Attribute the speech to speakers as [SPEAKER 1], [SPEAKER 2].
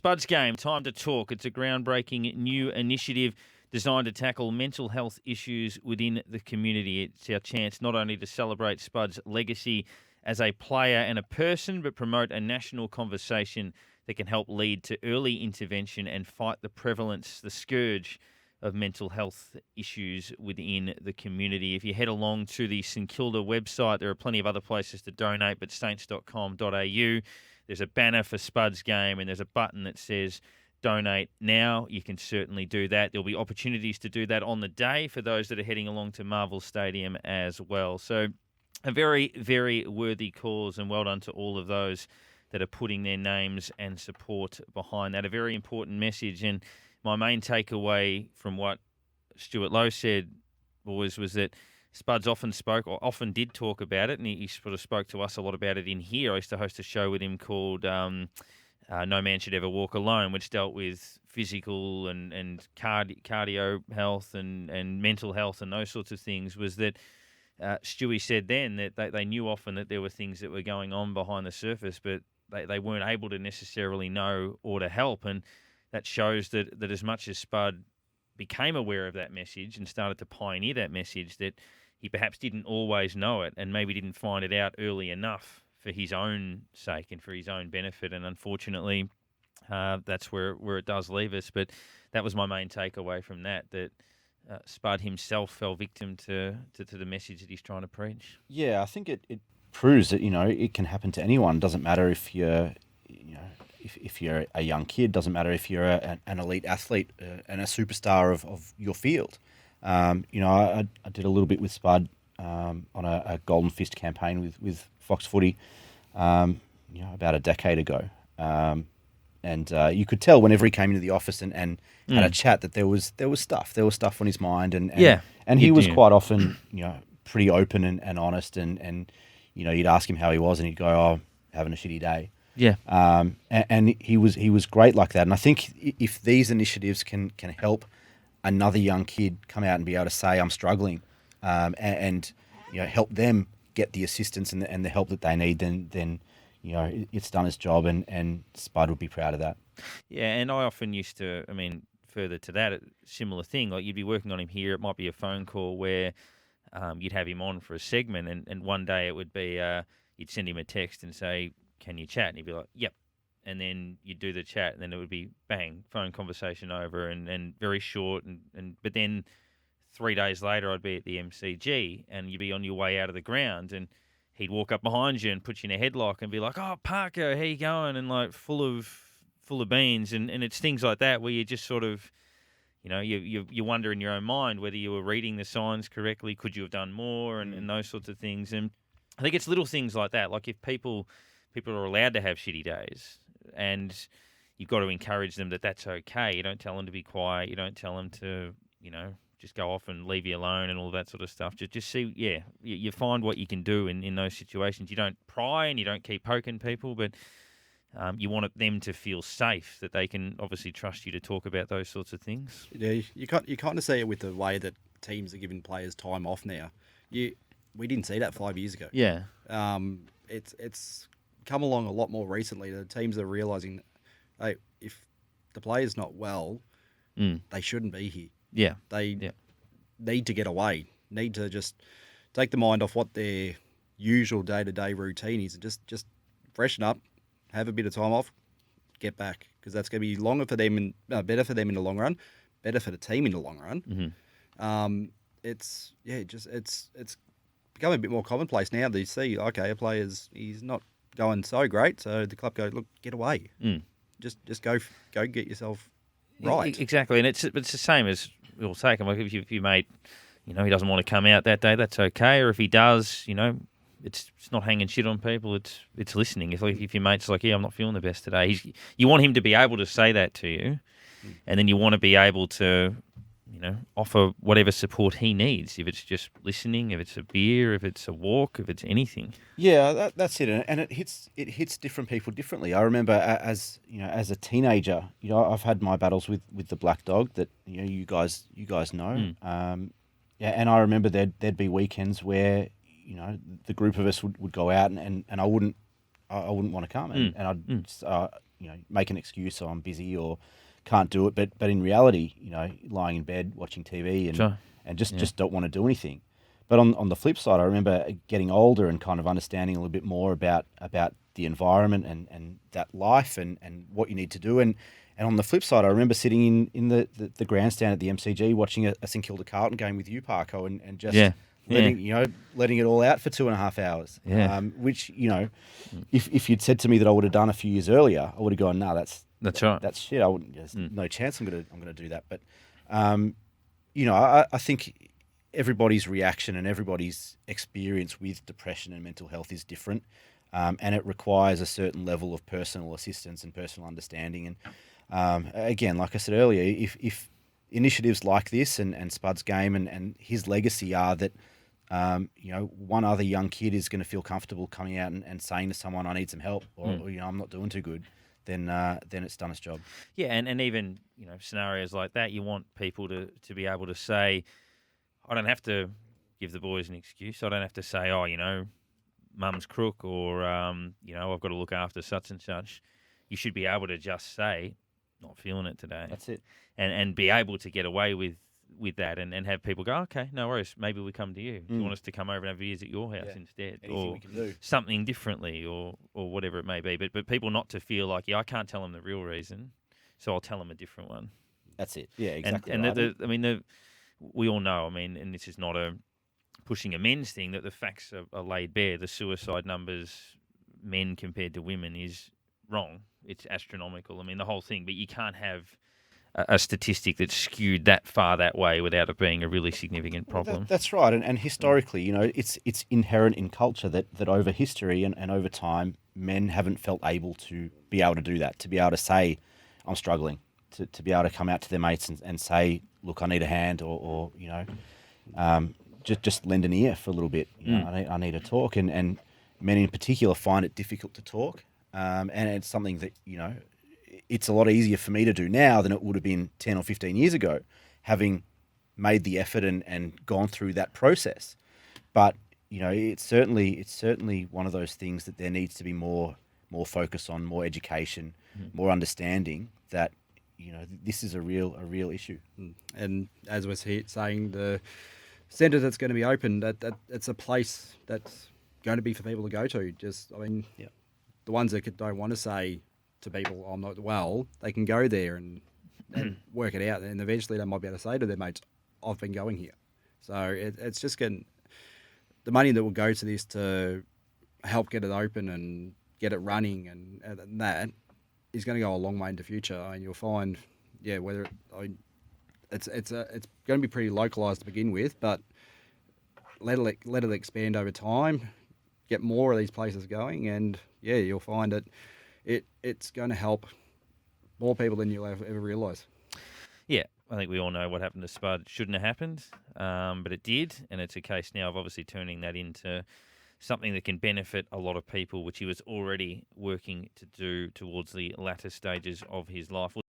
[SPEAKER 1] Spud's Game, Time to Talk. It's a groundbreaking new initiative designed to tackle mental health issues within the community. It's our chance not only to celebrate Spud's legacy as a player and a person, but promote a national conversation that can help lead to early intervention and fight the prevalence, the scourge of mental health issues within the community. If you head along to the St Kilda website, there are plenty of other places to donate, but saints.com.au, there's a banner for Spud's Game and there's a button that says donate now. You can certainly do that. There'll be opportunities to do that on the day for those that are heading along to Marvel Stadium as well. So a very, very worthy cause, and well done to all of those that are putting their names and support behind that. A very important message. And my main takeaway from what Stuart Lowe said, boys, was that Spuds often did talk about it, and he sort of spoke to us a lot about it in here. I used to host a show with him called No Man Should Ever Walk Alone, which dealt with physical and cardio health and mental health and those sorts of things. Was that Stewie said then that they knew often that there were things that were going on behind the surface, but they weren't able to necessarily know or to help. And that shows that as much as Spud became aware of that message and started to pioneer that message, that he perhaps didn't always know it and maybe didn't find it out early enough for his own sake and for his own benefit. And unfortunately, that's where it does leave us. But that was my main takeaway from that Spud himself fell victim to the message that he's trying to preach.
[SPEAKER 2] Yeah, I think it proves that, it can happen to anyone. Doesn't matter if you're, if you're a young kid, doesn't matter if you're an elite athlete and a superstar of your field. I did a little bit with Spud on a Golden Fist campaign with Fox Footy, about a decade ago. And you could tell whenever he came into the office and had a chat that there was stuff on his mind, and he was quite often pretty open and honest, and you'd ask him how he was and he'd go, "Oh, having a shitty day."
[SPEAKER 1] Yeah.
[SPEAKER 2] And he was great like that. And I think if these initiatives can help another young kid come out and be able to say, "I'm struggling," and help them get the assistance and the help that they need, then it's done its job, and Spud would be proud of that.
[SPEAKER 1] Yeah, and I often used to, further to that, a similar thing, like you'd be working on him here, it might be a phone call where you'd have him on for a segment, and one day it would be, you'd send him a text and say, "Can you chat?" And he'd be like, "Yep." And then you'd do the chat, and then it would be bang, phone conversation over, and very short, but then 3 days later I'd be at the MCG, and you'd be on your way out of the ground, and he'd walk up behind you and put you in a headlock and be like, "Oh, Parker, how you going?" And like full of beans, and it's things like that where you just sort of, you wonder in your own mind whether you were reading the signs correctly, could you have done more, and those sorts of things. And I think it's little things like that, like if people are allowed to have shitty days, and you've got to encourage them that that's okay. You don't tell them to be quiet. You don't tell them to, just go off and leave you alone and all that sort of stuff. Just see, you find what you can do in those situations. You don't pry and you don't keep poking people, but you want them to feel safe, that they can obviously trust you to talk about those sorts of things.
[SPEAKER 3] Yeah, you kind of see it with the way that teams are giving players time off now. We didn't see that 5 years ago.
[SPEAKER 1] Yeah.
[SPEAKER 3] It's come along a lot more recently. The teams are realising, hey, if the player's not well, they shouldn't be here.
[SPEAKER 1] Yeah.
[SPEAKER 3] They need to get away, need to just take the mind off what their usual day-to-day routine is, and just freshen up, have a bit of time off, get back, because that's going to be longer for them and better for them in the long run, better for the team in the long run. Mm-hmm. It's become a bit more commonplace now that you see, okay, a player's he's not going so great, so the club go, look, get away, just go get yourself right.
[SPEAKER 1] Exactly, and it's the same as we'll take him. Like if your mate, he doesn't want to come out that day, that's okay. Or if he does, it's not hanging shit on people. It's listening. If your mate's like, "Yeah, I'm not feeling the best today," you want him to be able to say that to you, and then you want to be able to, offer whatever support he needs. If it's just listening, if it's a beer, if it's a walk, if it's anything.
[SPEAKER 2] Yeah, that's it, and it hits different people differently. I remember as a teenager, I've had my battles with the black dog that you guys know. And I remember there'd be weekends where the group of us would go out and I wouldn't want to come, and make an excuse, or I'm busy or can't do it. But in reality, lying in bed watching TV and just don't want to do anything. But on the flip side, I remember getting older and kind of understanding a little bit more about the environment and that life and what you need to do. And on the flip side, I remember sitting in the grandstand at the MCG watching a St Kilda Carlton game with you, Parko, and just letting it all out for 2.5 hours.
[SPEAKER 1] Yeah.
[SPEAKER 2] Which, if you'd said to me that I would have done a few years earlier, I would have gone, no, that's
[SPEAKER 1] right.
[SPEAKER 2] That's shit. I wouldn't. There's no chance I'm gonna do that. But I think everybody's reaction and everybody's experience with depression and mental health is different, and it requires a certain level of personal assistance and personal understanding. And again, like I said earlier, if initiatives like this and Spud's game and his legacy are that one other young kid is going to feel comfortable coming out and saying to someone, I need some help, or I'm not doing too good, then it's done its job.
[SPEAKER 1] Yeah, and even scenarios like that, you want people to be able to say, I don't have to give the boys an excuse. I don't have to say, mum's crook, or I've got to look after such and such. You should be able to just say, not feeling it today.
[SPEAKER 2] That's it.
[SPEAKER 1] And be able to get away with that and have people go, okay, no worries, maybe we come to you. Do you want us to come over and have beers at your house instead?
[SPEAKER 2] Anything
[SPEAKER 1] or
[SPEAKER 2] we can do.
[SPEAKER 1] Something differently or whatever it may be. But people not to feel like, I can't tell them the real reason, so I'll tell them a different one.
[SPEAKER 2] That's it. Yeah, exactly.
[SPEAKER 1] And we all know, and this is not a pushing a men's thing, that the facts are laid bare. The suicide numbers, men compared to women, is wrong. It's astronomical. The whole thing. But you can't have a statistic that's skewed that far that way without it being a really significant problem.
[SPEAKER 2] That's right. And historically, it's inherent in culture that over history and over time, men haven't felt able to be able to do that, to be able to say, I'm struggling, to be able to come out to their mates and say, look, I need a hand, or just lend an ear for a little bit. I need to talk. And men in particular find it difficult to talk. And it's something that, it's a lot easier for me to do now than it would have been 10 or 15 years ago, having made the effort and gone through that process. But, it's certainly one of those things that there needs to be more focus on, more education, more understanding that, this is a real issue.
[SPEAKER 3] And as we're saying, the centre that's going to be open, that it's a place that's going to be for people to go to. The ones that don't want to say to people, I'm not well, they can go there and work it out, and eventually they might be able to say to their mates, I've been going here. So it's just getting the money that will go to this to help get it open and get it running, and that is going to go a long way into the future. You'll find, it's going to be pretty localised to begin with, but let it expand over time, get more of these places going, and you'll find that it's going to help more people than you'll ever realise.
[SPEAKER 1] Yeah, I think we all know what happened to Spud shouldn't have happened, but it did, and it's a case now of obviously turning that into something that can benefit a lot of people, which he was already working to do towards the latter stages of his life.